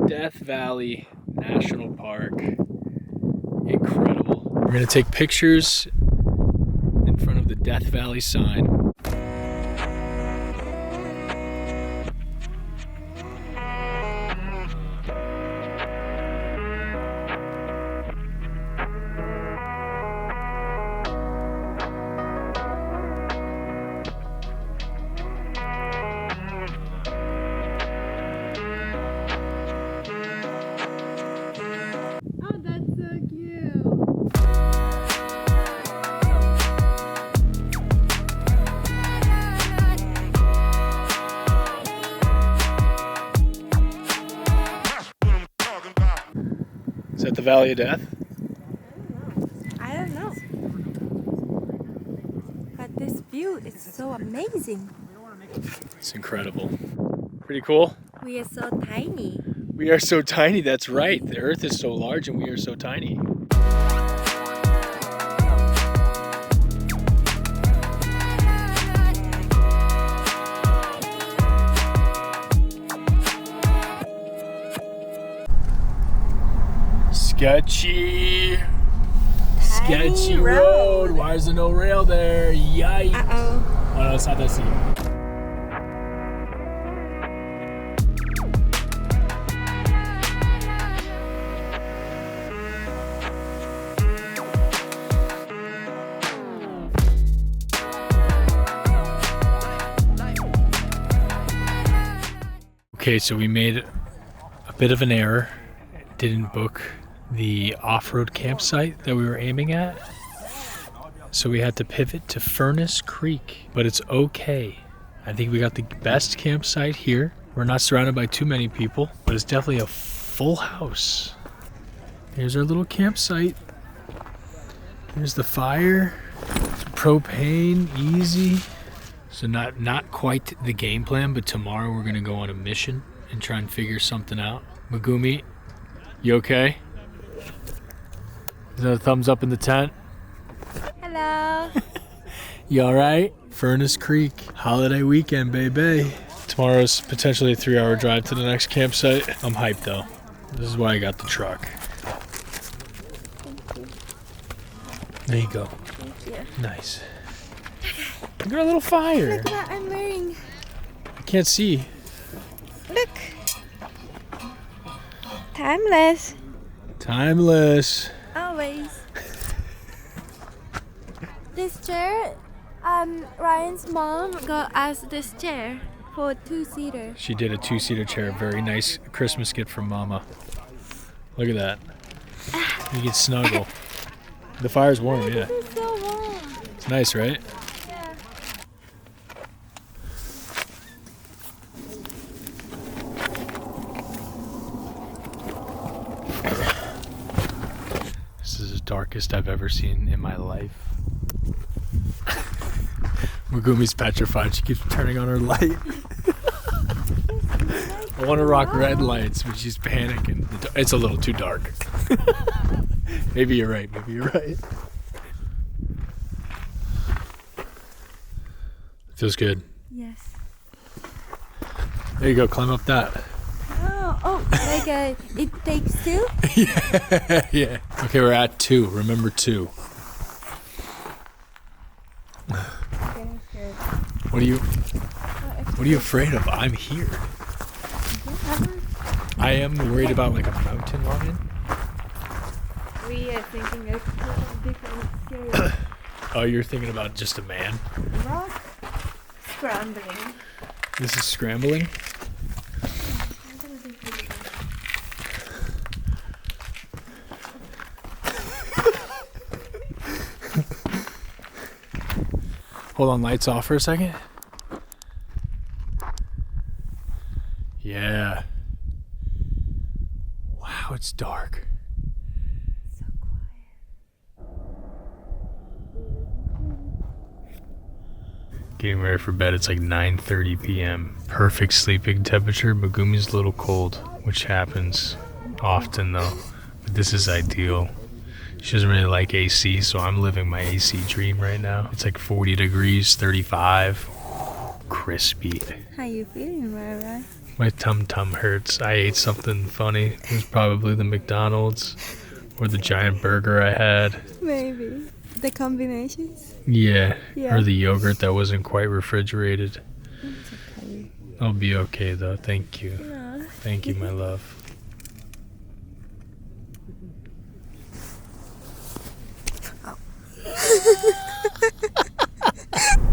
Death Valley National Park. Incredible. We're gonna take pictures in front of the Death Valley sign. Is that the Valley of Death? I don't know. But this view is so amazing. It's incredible. Pretty cool. We are so tiny. We are so tiny, that's right. The Earth is so large and we are so tiny. Sketchy road. Why is there no rail there? Yikes. Uh-oh. Oh no, it's not that steep. Okay, so we made a bit of an error. Didn't book the off-road campsite that we were aiming at. So we had to pivot to Furnace Creek, but it's okay. I think we got the best campsite here. We're not surrounded by too many people, but it's definitely a full house. Here's our little campsite. Here's the fire, propane, easy. So not quite the game plan, but tomorrow we're gonna go on a mission and try and figure something out. Megumi, you okay? Is that a thumbs up in the tent? Hello. You all right? Furnace Creek, holiday weekend, baby. Tomorrow's potentially a 3-hour drive to the next campsite. I'm hyped though. This is why I got the truck. There you go. Thank you. Nice. Look at our little fire. Look what I'm wearing. I can't see. Look. Timeless. Timeless. Always. This chair, Ryan's mom got us this chair for a 2-seater. She did a 2-seater chair. Very nice Christmas gift from Mama. Look at that. You can snuggle. The fire's warm, yeah. It's so warm. It's nice, right? Yeah. This is the darkest I've ever seen in my life. Megumi's petrified. She keeps turning on her light. I want to rock red lights, but she's panicking. It's a little too dark. Maybe you're right. Maybe you're right. Feels good. Yes. There you go. Climb up that. Like it takes 2? Yeah. Yeah. Okay, we're at 2. Remember 2. What are you afraid of? I'm here. I am worried about like a mountain lion. We are thinking of different scary Oh, you're thinking about just a man? rock scrambling. This is scrambling? Hold on, lights off for a second. Yeah. Wow, it's dark. So quiet. Getting ready for bed. It's like 9:30 p.m. Perfect sleeping temperature. Megumi's a little cold, which happens often though. But this is ideal. She doesn't really like AC, so I'm living my AC dream right now. It's like 40 degrees, 35. Crispy. How you feeling, Rara? My tum-tum hurts. I ate something funny. It was probably the McDonald's or the giant burger I had. Maybe. The combinations? Yeah. Yeah. Or the yogurt that wasn't quite refrigerated. It's okay. I'll be okay though. Thank you. No. Thank you, my love.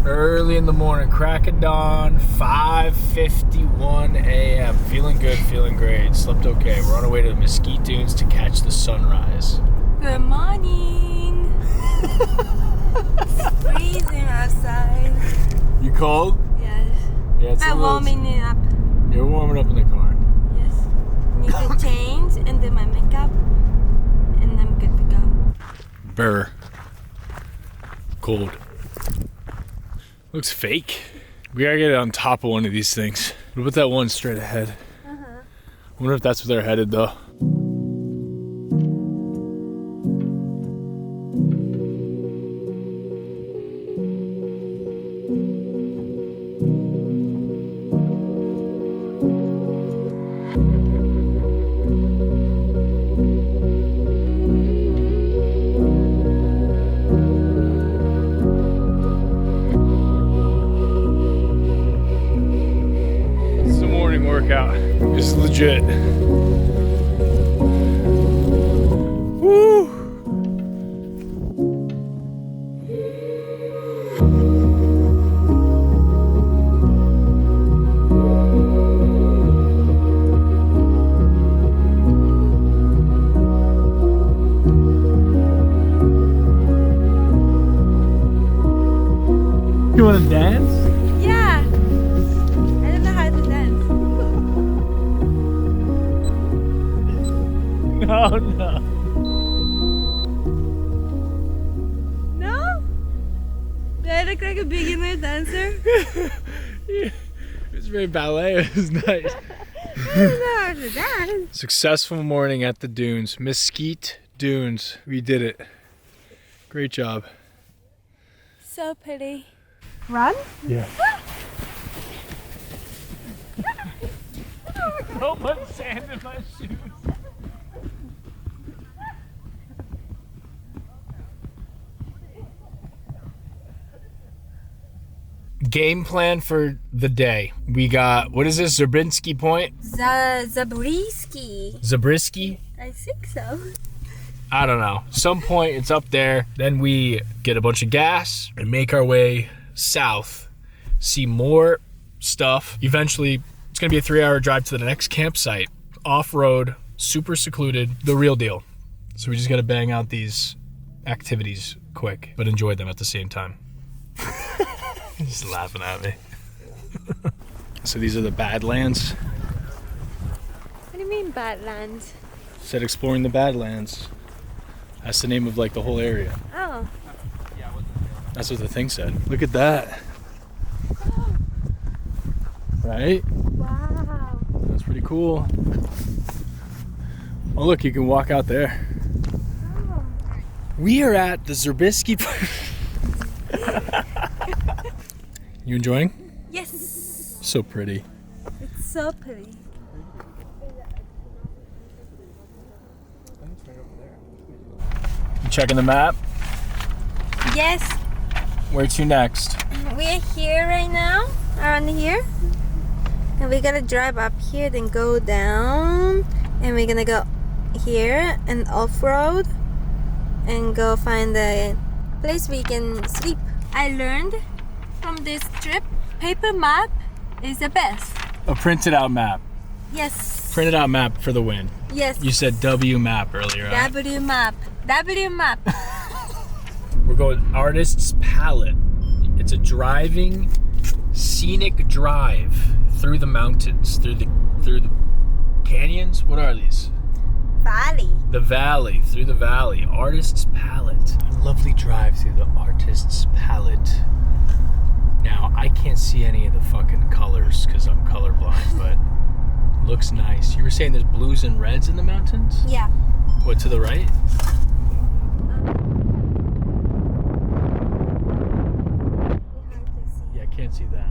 Early in the morning, crack of dawn, 5:51 a.m. Feeling good, feeling great. Slept okay. We're on our way to the Mesquite Dunes to catch the sunrise. Good morning. It's freezing outside. You cold? Yes. Yeah, it's I'm warming it up. You're warming up in the car. Yes. Need to change and do my makeup, and I'm good to go. Burr. Cold. Looks fake. We gotta get on top of one of these things. What about that one straight ahead? I wonder if that's where they're headed though. Workout. This is legit. Woo! You want to dance? Yeah. I don't know how to dance. No, no. No? Do I look like a beginner dancer? Yeah. It's very ballet. It was nice. I don't know how to dance. Successful morning at the dunes. Mesquite Dunes. We did it. Great job. So pretty. Run? Yeah. So much sand in my shoes. Game plan for the day. We got, what is this, Zabriskie Point? Zabriskie. Zabriskie? I think so. I don't know. Some point it's up there. Then we get a bunch of gas and make our way south. See more stuff. Eventually, it's gonna be a 3-hour drive to the next campsite. Off-road, super secluded, the real deal. So we just gotta bang out these activities quick, but enjoy them at the same time. He's laughing at me. So these are the Badlands. What do you mean Badlands? Said exploring the Badlands. That's the name of like the whole area. Oh. That's what the thing said. Look at that. Right? Wow. That's pretty cool. Oh look, you can walk out there. Oh. We are at the Zabriskie. You enjoying? Yes. So pretty. It's so pretty. You checking the map? Yes. Where to next? We're here right now, around here. And we're gonna drive up here, then go down. And we're gonna go here and off-road. And go find a place we can sleep. I learned from this trip, paper map is the best. A printed out map. Yes. Printed out map for the win. Yes. You said W map earlier. Right? W map. W map. We're going Artist's Palette. It's a driving, scenic drive through the mountains, through the canyons. What are these? Valley. The valley, through the valley. Artist's Palette. A lovely drive through the Artist's Palette. Now, I can't see any of the fucking colors because I'm colorblind, but looks nice. You were saying there's blues and reds in the mountains? Yeah. What, to the right? Yeah, I can't see that.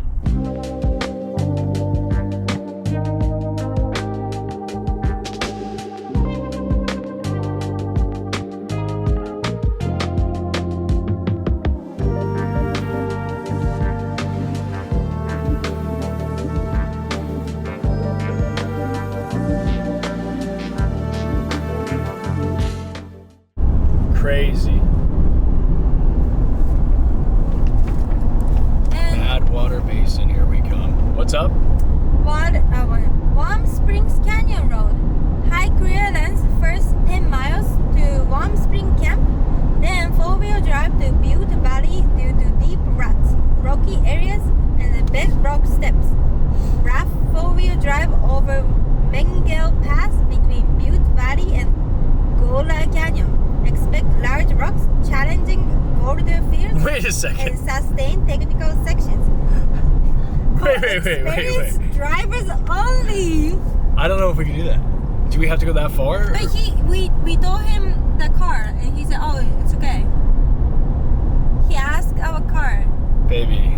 crazy. Badwater Basin, here we come. What's up? Warm Springs Canyon Road. Hike Clearance first 10 miles to Warm Spring Camp, then 4-wheel drive to Butte Valley due to deep ruts, rocky areas, and the bedrock steps. Rough 4-wheel drive over Bengal Pass between Butte Valley and Gola Canyon. Expect large rocks, challenging boulder fields, Wait a and second. sustained technical sections. Wait. Experienced drivers only. I don't know if we can do that. Do we have to go that far? But we told him the car, and he said, "Oh, it's okay." He asked our car. Baby,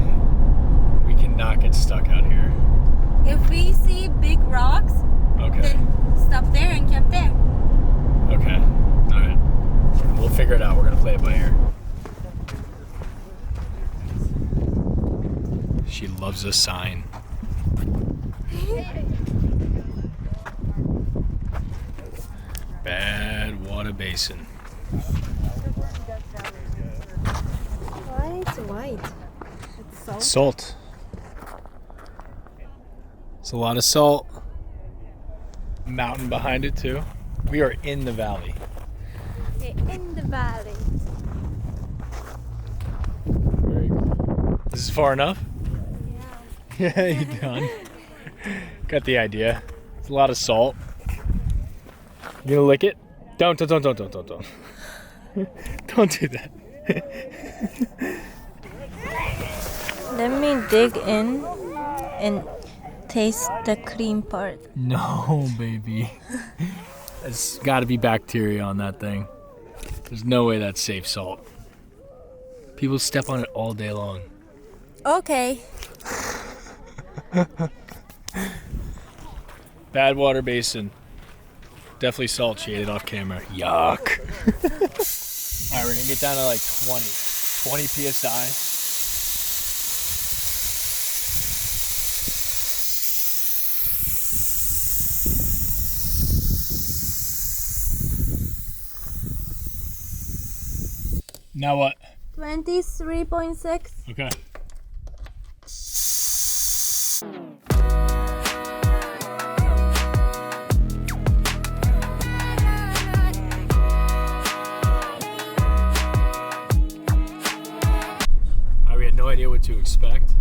we cannot get stuck out here. If we see big rocks, Okay. then stop there and camp there. Okay. All right. We'll figure it out. We're gonna play it by ear. She loves a sign. Badwater Basin. Why it's white? It's salt. Salt. It's a lot of salt. Mountain behind it too. We are in the valley. We're in the valley. Very cool. This is far enough? Yeah. Yeah, you done. Got the idea. It's a lot of salt. You gonna lick it? Don't. Don't do that. Let me dig in and taste the clean part. No, baby. There's gotta be bacteria on that thing. There's no way that's safe salt. People step on it all day long. Okay. Badwater Basin. Definitely salt. She ate it off camera. Yuck. Alright, we're gonna get down to like 20 psi. Now what? 23.6. Okay. We had no idea what to expect.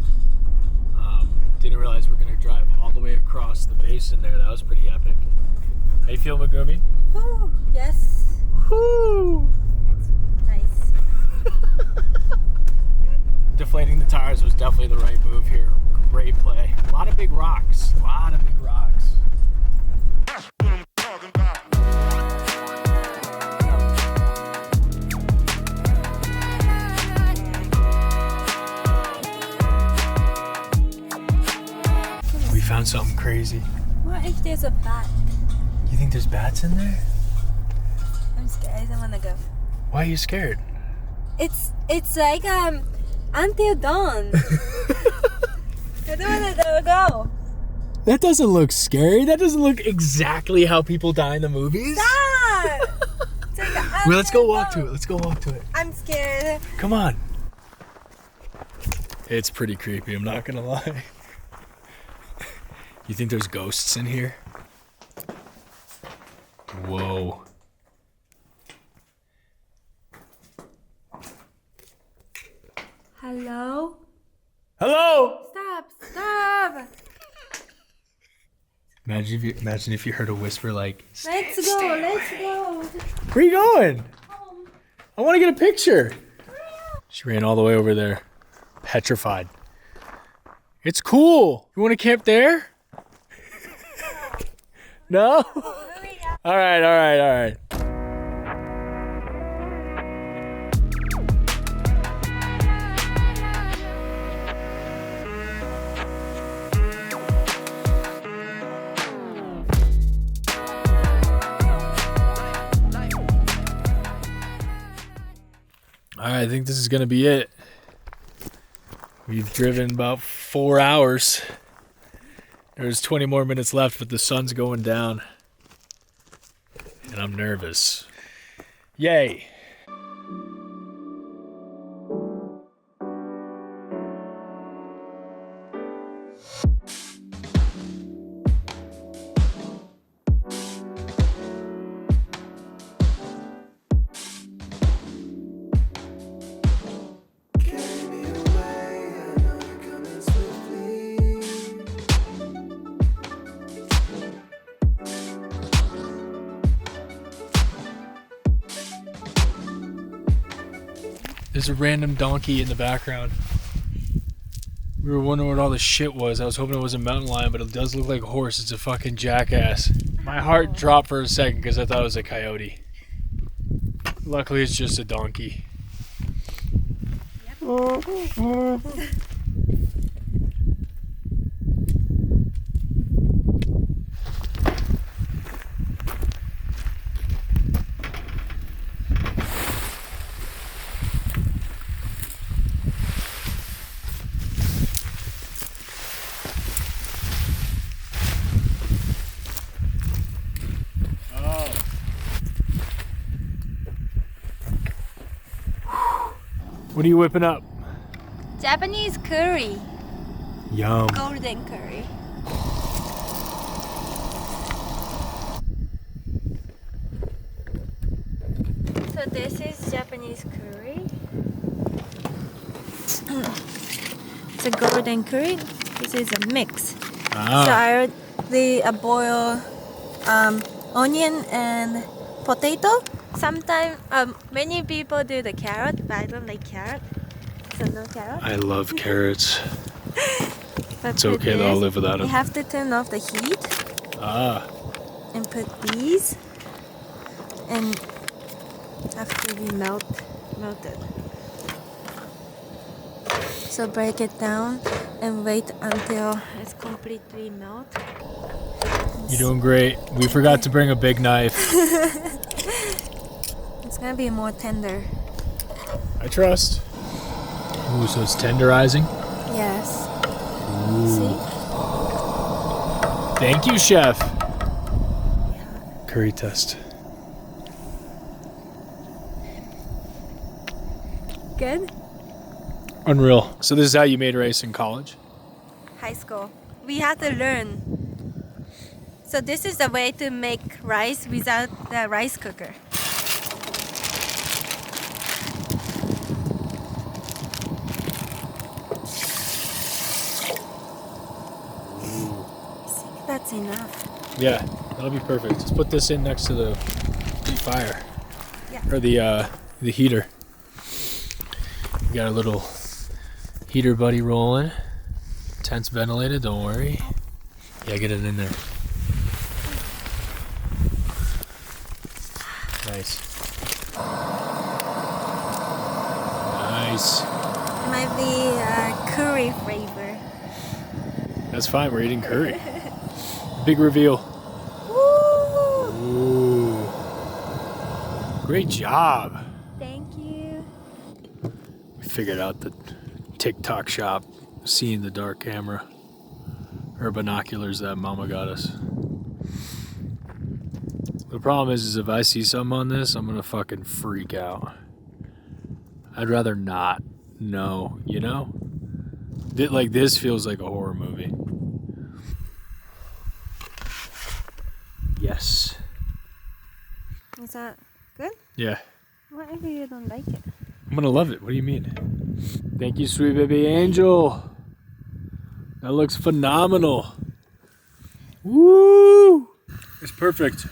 Didn't realize we're gonna drive all the way across the basin there. That was pretty epic. How you feel, Megumi? Whew, yes. Woo! That's nice. Deflating the tires was definitely the right move here. Great play. A lot of big rocks. We found something crazy. What if there's a bat? You think there's bats in there? I'm scared. I don't wanna go. Why are you scared? It's like until dawn. I don't wanna go. That doesn't look scary. That doesn't look exactly how people die in the movies. Stop! It's like Well, let's go until walk to dawn. it. Let's go walk to it. I'm scared. Come on. It's pretty creepy, I'm not gonna lie. You think there's ghosts in here? Whoa. Hello? Hello! Stop! Imagine if you heard a whisper like, Let's go. where are you going? I want to get a picture. She ran all the way over there. Petrified. It's cool. You want to camp there? No? All right. I think this is going to be it. We've driven about 4 hours. There's 20 more minutes left, but the sun's going down. And I'm nervous. Yay. There's a random donkey in the background. We were wondering what all this shit was. I was hoping it was a mountain lion, but it does look like a horse. It's a fucking jackass. My heart dropped for a second because I thought it was a coyote. Luckily, it's just a donkey. What are you whipping up? Japanese curry. Yum. Golden curry. So this is Japanese curry. It's a golden curry. This is a mix. So I already boil onion and potato. Sometimes many people do the carrot, but I don't like carrot. So no carrot. I love carrots. But It's okay though, I'll live without you them. have to turn off the heat and put these, and after we melted. So break it down and wait until it's completely melt. You're doing great. We forgot to bring a big knife. It's gonna be more tender. I trust. Ooh, so it's tenderizing? Yes. Ooh. See? Thank you, chef. Curry test. Good? Unreal. So this is how you made rice in college? High school. We had to learn. So this is the way to make rice without the rice cooker. I think that's enough. Yeah, that'll be perfect. Let's put this in next to the fire. Yeah. Or the heater. We got a little heater buddy rolling. Tent's ventilated, don't worry. Yeah, get it in there. Nice. Nice. Might be curry flavor. That's fine, we're eating curry. Big reveal. Woo! Ooh. Great job. Thank you. We figured out the TikTok shop, seeing the dark camera. Or binoculars that mama got us. The problem is if I see something on this, I'm gonna fucking freak out. I'd rather not know, you know? Like this feels like a horror movie. Yes. Is that good? Yeah. What if you don't like it? I'm gonna love it. What do you mean? Thank you, sweet baby angel. That looks phenomenal. Woo! It's perfect.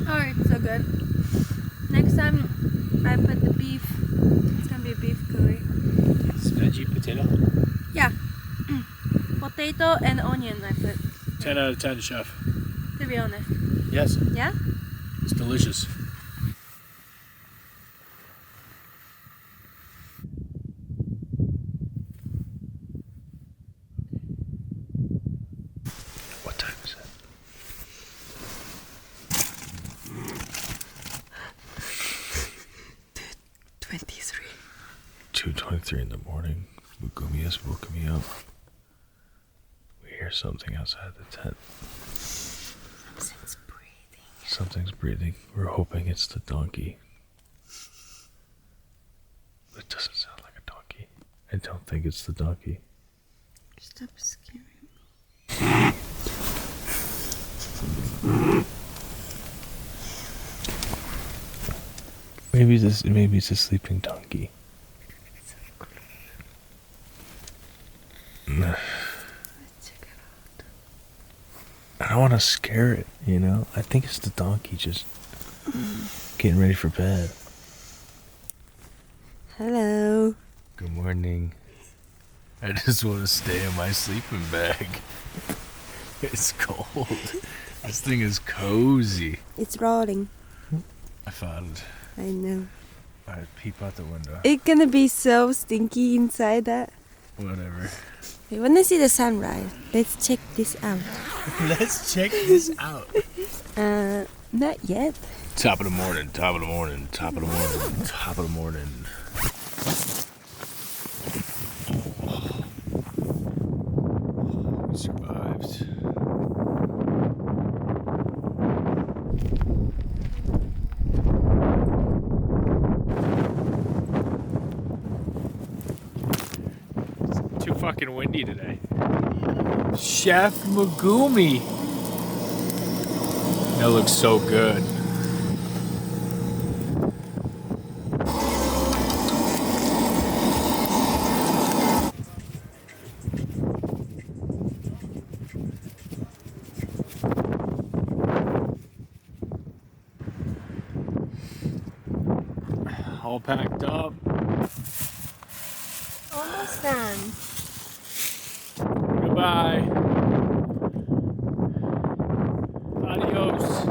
Oh, it's so good. Next time I put the beef, it's gonna be beef curry. Veggie potato? Yeah. Potato and onion I put. 10 out of 10, chef. To be honest. Yes. Yeah? It's delicious. What time is it? 23. 2:23 in the morning. Bugumi has woken me up. We hear something outside the tent. Something's breathing. Something's breathing. We're hoping it's the donkey. It doesn't sound like a donkey. I don't think it's the donkey. Stop scaring me. Maybe it's a sleeping donkey. Let's check it out. I don't want to scare it, you know? I think it's the donkey just... Getting ready for bed. Hello. Good morning. I just want to stay in my sleeping bag. It's cold. This thing is cozy. It's rolling. I found. I know. Alright, peep out the window. It's gonna be so stinky inside that. Whatever. We wanna see the sunrise. Let's check this out. Let's check this out. Not yet. Top of the morning, top of the morning, top of the morning, top of the morning. We survived. It's too fucking windy today. Chef Megumi. That looks so good. All packed up. Almost done. Goodbye. Adios.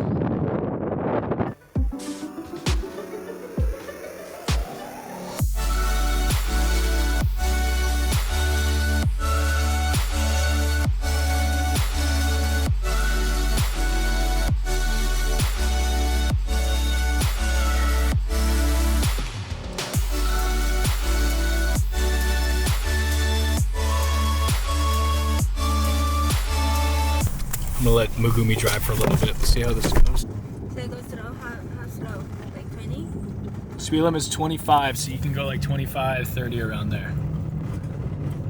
I'm gonna let Megumi drive for a little bit. See how this goes. So it goes slow? How slow? Like 20? Speed limit's 25, so you can go like 25, 30 around there.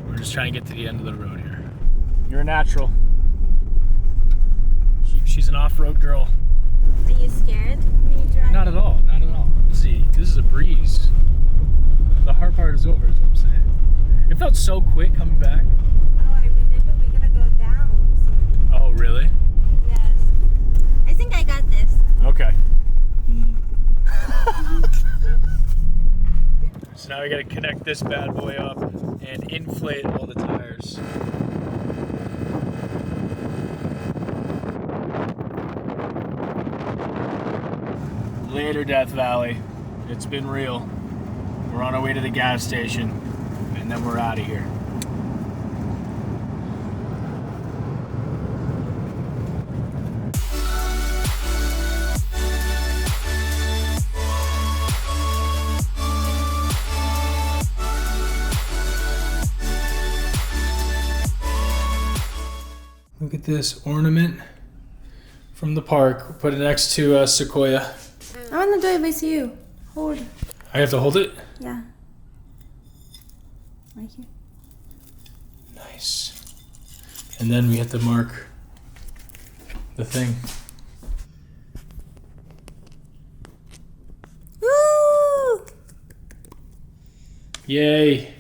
We're just trying to get to the end of the road here. You're a natural. She's an off-road girl. Are you scared when you drive? Not at all, not at all. See, this is a breeze. The hard part is over, is what I'm saying. It felt so quick coming back. Oh, I remember we gotta go down soon. Oh, really? Yes. I think I got this. Okay. So now we gotta connect this bad boy up and inflate all the tires. Later, Death Valley. It's been real. We're on our way to the gas station, and then we're out of here. Look at this ornament from the park. Put it next to Sequoia. I wanna do it with you. Hold. I have to hold it? Yeah. Right here. Nice. And then we have to mark the thing. Woo! Yay.